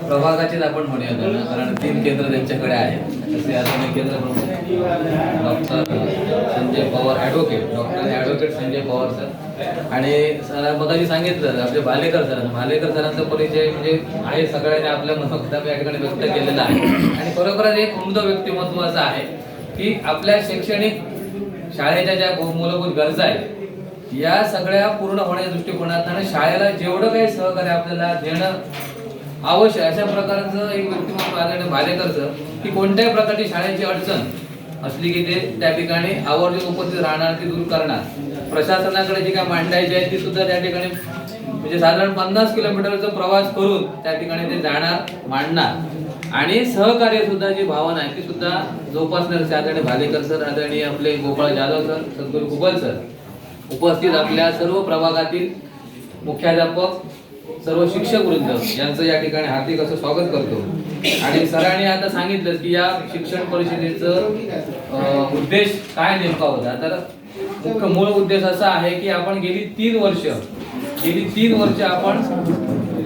प्रभागाचीच आपण म्हणूया त्यांना, कारण 3 केंद्र त्यांच्याकडे आहेत. तसे अजून केंद्र प्रमुख doctor Sanjay Pawar advocate Sanjay Pawar sir, आणि सर मगाशी सांगितलं आपले भालेकर सरांचा परिचय म्हणजे आहे, सगळ्यांनी आपल्या मनोगत या ठिकाणी व्यक्त केलेला आहे. आणि खरोखरच एक उमदं व्यक्तिमत्व असं आहे की आपल्या शैक्षणिक शाळेच्या ज्या मूलभूत गरजा आहेत या सगळ्या पूर्ण होण्याच्या दृष्टिकोनातून शाळेला जेवढं काही सहकार्य आपल्याला देणं आवश्यक अशा प्रकारचं एक व्यक्तिमत्व आदरणीय भालेकरचं, की कोणत्याही प्रकारची शाळेची अडचण असली की ते त्या ठिकाणी आवर्जून उपस्थित राहणार, ती दूर करणार. प्रशासनाकडे जी काय मांडायची आहे ती सुद्धा त्या ठिकाणी म्हणजे साधारण 50 किलोमीटरचा प्रवास करून त्या ठिकाणी ते जाणार, मांडणार, आणि सहकार्य सुद्धा जी भावना आहे ती सुद्धा जोपासणार. आदरणीय भालेकर सर, आदरणीय आपले गोपाळ जाधव सर, सद्गुरू गुगल सर, उपस्थित आपल्या सर्व प्रभागातील मुख्याध्यापक, सर्व शिक्षक वृंद यांचं या ठिकाणी हार्दिक असं स्वागत करतो. आणि सरांनी आता सांगितलं की या शिक्षण परिषदेचं उद्देश काय नेमका होता, तर मुख्य मूळ उद्देश असा आहे की आपण गेली 3 वर्ष आपण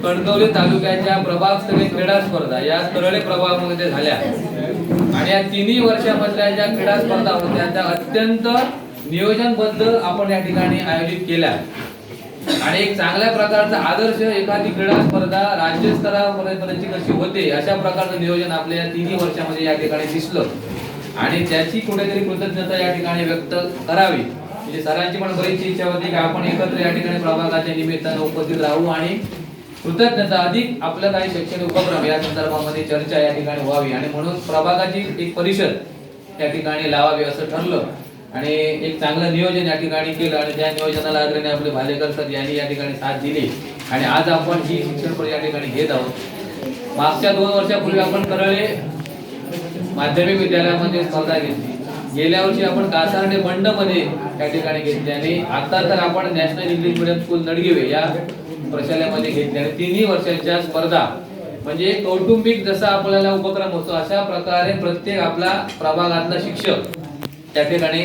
कणकवली तालुक्याच्या प्रभागस्तरीय क्रीडा स्पर्धा या तरळे प्रभागामध्ये झाल्या, आणि या 3 वर्षामधल्या ज्या क्रीडा स्पर्धा होत्या त्या अत्यंत नियोजनबद्ध आपण या ठिकाणी आयोजित केल्या. आणि एक चांगल्या प्रकारचा आदर्श एखादी क्रीडा स्पर्धा राज्यस्तरापर्यंत कशी होते अशा प्रकारचं नियोजन आपल्या 3 वर्षामध्ये या ठिकाणी दिसलं, आणि त्याची कुठेतरी कृतज्ञता या ठिकाणी व्यक्त करावी. म्हणजे सरांची पण बरीच इच्छा होती की आपण एकत्र या ठिकाणी प्रभागाच्या निमित्तानं उपस्थित राहू आणि कृतज्ञता अधिक आपलं काही शैक्षणिक उपक्रम या संदर्भामध्ये चर्चा या ठिकाणी व्हावी, आणि म्हणून प्रभागाची एक परिषद या ठिकाणी लावावी असं ठरलं, आणि एक चांगलं नियोजन या ठिकाणी केलं. आणि त्या नियोजनाला आदरणीय आपले भालेकर सर यांनी या ठिकाणी साथ दिली, आणि आज आपण ही शिक्षण परिषद या ठिकाणी घेत आहोत. मागच्या 2 वर्षापूर्वी आपण करळे माध्यमिक विद्यालयामध्ये स्पर्धा घेतली, गेल्या वर्षी आपण कासारडे बंड मध्ये या ठिकाणी घेतली, आणि आता तर आपण नॅशनल इंग्लिश मिडियम स्कूल नडगिवे या प्रशालेमध्ये घेतली. आणि 3 वर्षांच्या स्पर्धा म्हणजे कौटुंबिक जसा आपल्याला उपक्रम होतो अशा प्रकारे प्रत्येक आपला प्रभागातला शिक्षक त्या ठिकाणी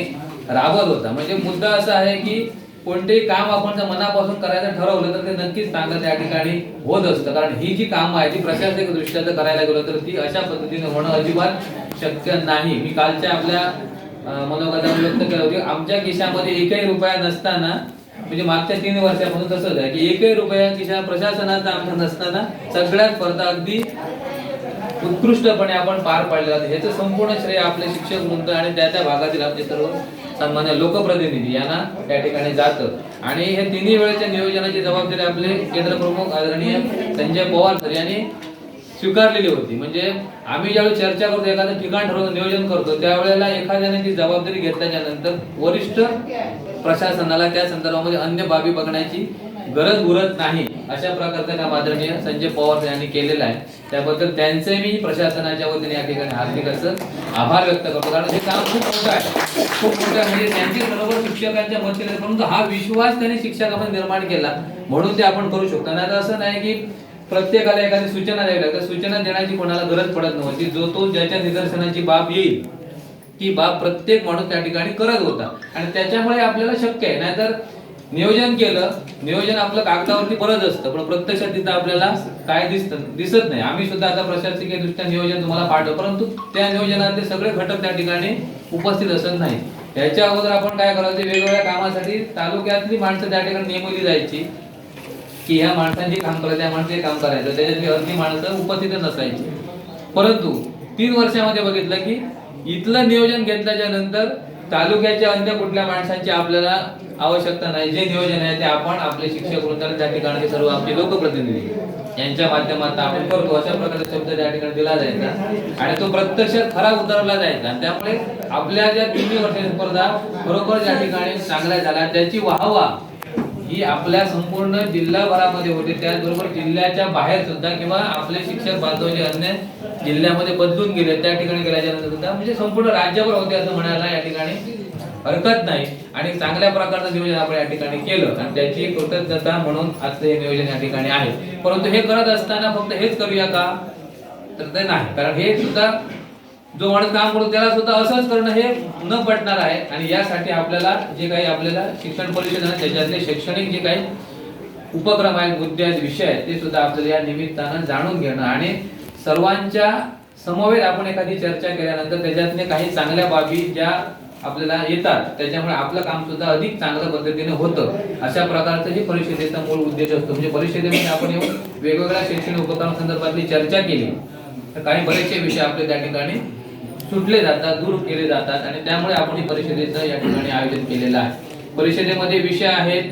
राबत होता. म्हणजे मुद्दा असा आहे की कोणतेही काम आपण जर मनापासून करायचं ठरवलं तर ते नक्कीच चांगलं त्या ठिकाणी होत असतं, कारण ही जी कामं आहे ती प्रशासकीय दृष्ट्या जर करायला गेलो तर ती अशा पद्धतीने होणं अजिबात शक्य नाही. मी कालच्या आपल्या मनोगतावर व्यक्त केलं होतं, आमच्या खिशामध्ये 1ही रुपया नसताना, म्हणजे मागच्या 3 वर्षापासून तसंच आहे की 1ही रुपया खिशा प्रशासनाचा आमचा नसताना सगळ्यात स्पर्धा अगदी उत्कृष्टपणे आपण पार पाडले जाते. ह्याचं संपूर्ण श्रेय आपले शिक्षक वृंद आणि त्या भागातील आपले सर्व सन्मान्य लोकप्रतिनिधी यांना त्या ठिकाणी जातं. आणि हे 3ही वेळेच्या नियोजनाची जबाबदारी आपले केंद्र प्रमुख आदरणीय संजय पवार सर यांनी स्वीकारलेली होती. म्हणजे आम्ही ज्यावेळी चर्चा करतो, एखादं ठिकाण ठरवून नियोजन करतो, त्यावेळेला एखाद्याने ती जबाबदारी घेतल्याच्या नंतर वरिष्ठ प्रशासनाला त्या संदर्भामध्ये अन्य बाबी बघण्याची गरज उरत नाही, अशा प्रकारचं काम आदरणीय संजय पवार यांनी केलेलं आहे. त्याबद्दल त्यांचे मी प्रशासनाच्या वतीने या ठिकाणी हार्दिक असं आभार व्यक्त करतो, कारण हे काम खूप मोठं आहे, खूप मोठं आहे. म्हणजे त्यांचे बरोबर शिक्षकांच्या मदतीने, परंतु हा विश्वास त्यांनी शिक्षकांमध्ये निर्माण केला म्हणून ते आपण करू शकतो. आणि आता असं नाही की प्रत्येकाला एखादी सूचना द्यावी लागते, सूचना देण्याची कोणाला गरज पडत नव्हती. जो तो ज्याच्या निदर्शनाची बाब येईल ती बाब प्रत्येक माणूस त्या ठिकाणी करत होता, आणि त्याच्यामुळे आपल्याला शक्य आहे. नाहीतर नियोजन आपलं कागदावरती बरंच असतं, पण प्रत्यक्षात तिथं आपल्याला काय दिसत नाही. आम्ही सुद्धा आता प्रशासकीय दृष्ट्या नियोजन तुम्हाला पाठवतो, परंतु त्या नियोजनातले सगळे घटक त्या ठिकाणी उपस्थित असत नाही. याच्या अगोदर आपण काय करायचं, वेगवेगळ्या कामासाठी तालुक्यातली माणसं त्या ठिकाणी नेमवली जायची की ह्या माणसांची काम करायचं, त्या माणसांची काम करायचं, त्याच्यातली अर्धी माणसं उपस्थित नसायची. परंतु 3 वर्षामध्ये बघितलं की इथलं नियोजन घेतल्याच्या नंतर तालुक्याच्या अन्य कुठल्या माणसांची आपल्याला आवश्यकता नाही. जे नियोजन आहे ते आपण आपले शिक्षक वृंदाला त्या ठिकाणी सर्व आपले लोकप्रतिनिधी यांच्या माध्यमातून आपण करतो, अशा प्रकारचा शब्द त्या ठिकाणी दिला जायचा, आणि तो प्रत्यक्षात खरा उतरवला जायचा. आणि त्यामुळे आपल्या ज्या 3 वर्षाची स्पर्धा खरोखर त्या ठिकाणी चांगल्या झाल्या, त्याची वाहवा ही आपल्या संपूर्ण जिल्हाभरामध्ये होते, त्याचबरोबर जिल्ह्याच्या बाहेर सुद्धा किंवा आपले शिक्षक बांधव जे अन्य जिल्ह्यामध्ये बदलून गेले त्या ठिकाणी गेल्याच्या नंतर सुद्धा म्हणजे संपूर्ण राज्यभर होते असं म्हणायला या ठिकाणी हरकत नाही. आणि चांगल्या प्रकारचं नियोजन आपण या ठिकाणी केलं, आणि त्याची कृतज्ञता म्हणून आजचं हे नियोजन या ठिकाणी आहे. परंतु हे करत असताना फक्त हेच करूया का, तर ते नाही, कारण हे सुद्धा जो माणूस काम करतो त्याला सुद्धा असंच करणं हे न पटणार आहे. आणि यासाठी आपल्याला जे काही आपल्याला शिक्षण परिषद आहे त्याच्यातले शैक्षणिक जे काही उपक्रम आहेत, मुद्दे आहेत, विषय आहेत, ते सुद्धा आपल्याला या निमित्तानं जाणून घेणं आणि सर्वांच्या समवेत आपण एखादी चर्चा केल्यानंतर त्याच्यातले काही चांगल्या बाबी ज्या आपल्याला येतात त्याच्यामुळे आपलं काम सुद्धा अधिक चांगल्या पद्धतीने होतं. अशा प्रकारचं हे परिषदेचा मूळ उद्देश असतो. म्हणजे परिषदेमध्ये आपण येऊन वेगवेगळ्या शैक्षणिक उपक्रमांसंदर्भातली चर्चा केली तर काही बरेचसे विषय आपले त्या ठिकाणी सुटले जातात, दूर केले जातात आणि त्यामुळे आपण ही परिषदेचं या ठिकाणी आयोजन केलेलं आहे. परिषदेमध्ये विषय आहेत,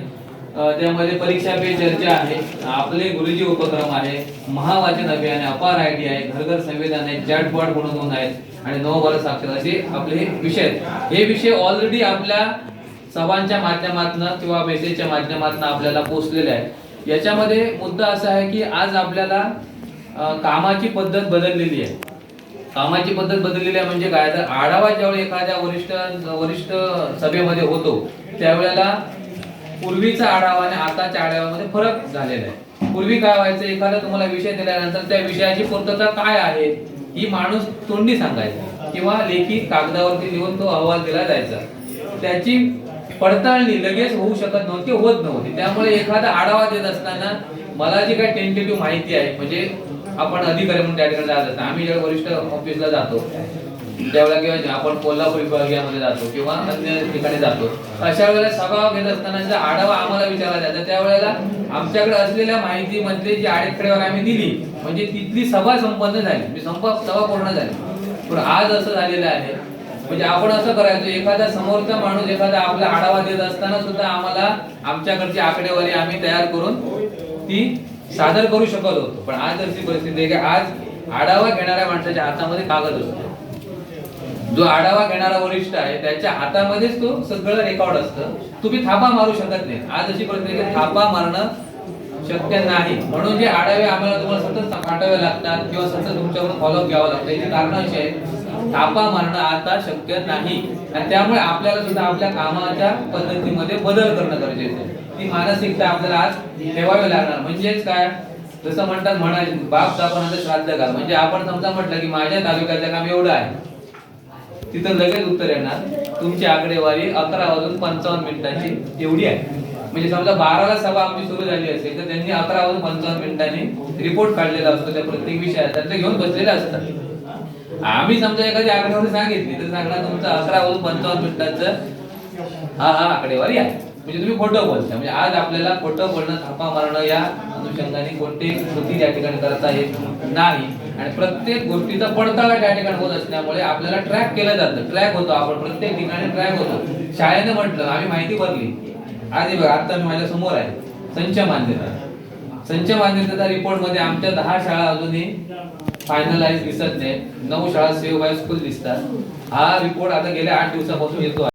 त्यामध्ये परीक्षा पे चर्चा आहे, आपले गुरुजी उपक्रम आहे, महावाचन अभियान आहे, अपार आयडी आहे, घर घर संविधान आहे, चॅटबॉट गुणधोन आहेत आणि नवभारत साक्षरता असे आपले हे विषय आहेत. हे विषय ऑलरेडी आपल्या सभांच्या माध्यमातून किंवा मेसेजच्या माध्यमातून आपल्याला पोहोचलेले आहे. याच्यामध्ये मुद्दा असा आहे की आज आपल्याला कामाची पद्धत बदललेली आहे. कामाची पद्धत बदललेली आहे म्हणजे काय, तर आढावा ज्यावेळी एखाद्या वरिष्ठ सभेमध्ये होतो त्यावेळेला पूर्वीचा आढावा आणि आताच्या आढाव्यामध्ये फरक झालेला आहे. पूर्वी काय व्हायचं, एखादा तुम्हाला विषय दिल्यानंतर त्या विषयाची पूर्तता काय आहे ही माणूस तोंडी सांगायचा किंवा लेखी कागदावरती लिहून तो अहवाल दिला जायचा. त्याची पडताळणी लगेच होऊ शकत नव्हती, होत नव्हती. त्यामुळे एखादा आढावा देत असताना मला जी काही टेंटेटिव्ह माहिती आहे, म्हणजे आपण अधिकारी म्हणून त्या ठिकाणी जात असतो, आम्ही जेव्हा वरिष्ठ ऑफिसला जातो त्यावेळेला किंवा आपण कोल्हापूर विभागामध्ये जातो किंवा अन्य ठिकाणी जातो, अशा वेळेला सभा घेत असताना जर आढावा आम्हाला विचारला जायचा त्यावेळेला आमच्याकडे असलेल्या माहितीमध्ये जी आडेखडेवर आम्ही दिली म्हणजे तिथली सभा संपन्न झाली, सभा पूर्ण झाली. पण आज असं झालेलं आहे म्हणजे आपण असं करायचो, एखादा समोरचा माणूस एखादा आपला आढावा देत असताना सुद्धा आम्हाला आमच्याकडची आकडेवारी आम्ही तयार करून ती सादर करू शकत होतो. पण आज अशी परिस्थिती आहे की आज आढावा घेणाऱ्या माणसाच्या हातामध्ये कागद असतो. जो आढावा घेणारा वरिष्ठ आहे त्याच्या हातामध्येच तो सगळं रेकॉर्ड असतं. तुम्ही थापा मारू शकत नाही. आज अशी परिस्थिती आहे की थापा मारणं शक्य नाही. म्हणून जे आढावे आम्हाला तुम्हाला सतत पाठवावे लागतात किंवा सतत तुमच्याकडून फॉलोअप घ्यावं लागतं, याची कारण अशी आहे थापा मारणं आता शक्य नाही आणि त्यामुळे आपल्याला सुद्धा आपल्या कामाच्या पद्धतीमध्ये बदल करणं गरजेचं आहे. ती मानसिकता आपल्याला आज ठेवावी लागणार. म्हणजेच काय, जसं म्हणतात म्हणायचे बाप दाखवण्याचं श्राद्ध घाल. म्हणजे आपण समजा म्हटलं की माझ्या तालुक्याचं काम एवढं आहे, तिथं लगेच उत्तर येणार तुमची आकडेवारी 11:55 एवढी आहे. म्हणजे समजा 12ला सभा आमची सुरू झाली असेल तर त्यांनी 11:55 रिपोर्ट काढलेला असतो त्या प्रत्येक विषयाचा, ते घेऊन बसलेले असतात. आम्ही समजा एखादी आकडेवारी सांगितली तर सांगणार तुमचं 11:55 हा आकडेवारी आहे. म्हणजे तुम्ही खोटं बोलता. म्हणजे आज आपल्याला खोटं बोलणं, थापा मारणं या अनुषंगाने कोणती कृती त्या ठिकाणी करता येत नाही आणि प्रत्येक गोष्टीचा पडताळा त्या ठिकाणी होत असल्यामुळे आपल्याला ट्रॅक केलं जातं. ट्रॅक होतो आपण प्रत्येक ठिकाणी ट्रॅक होतो. शाळेने म्हटलं आम्ही माहिती भरली, आज बघा आता माझ्या समोर आहे संच मान्यता रिपोर्ट मध्ये आमच्या 10 शाळा अजूनही फायनलाइज दिसत नाही, 9 शाळा सेव्ह बाय स्कूल दिसतात. हा रिपोर्ट आता गेल्या 8 दिवसापासून येतो.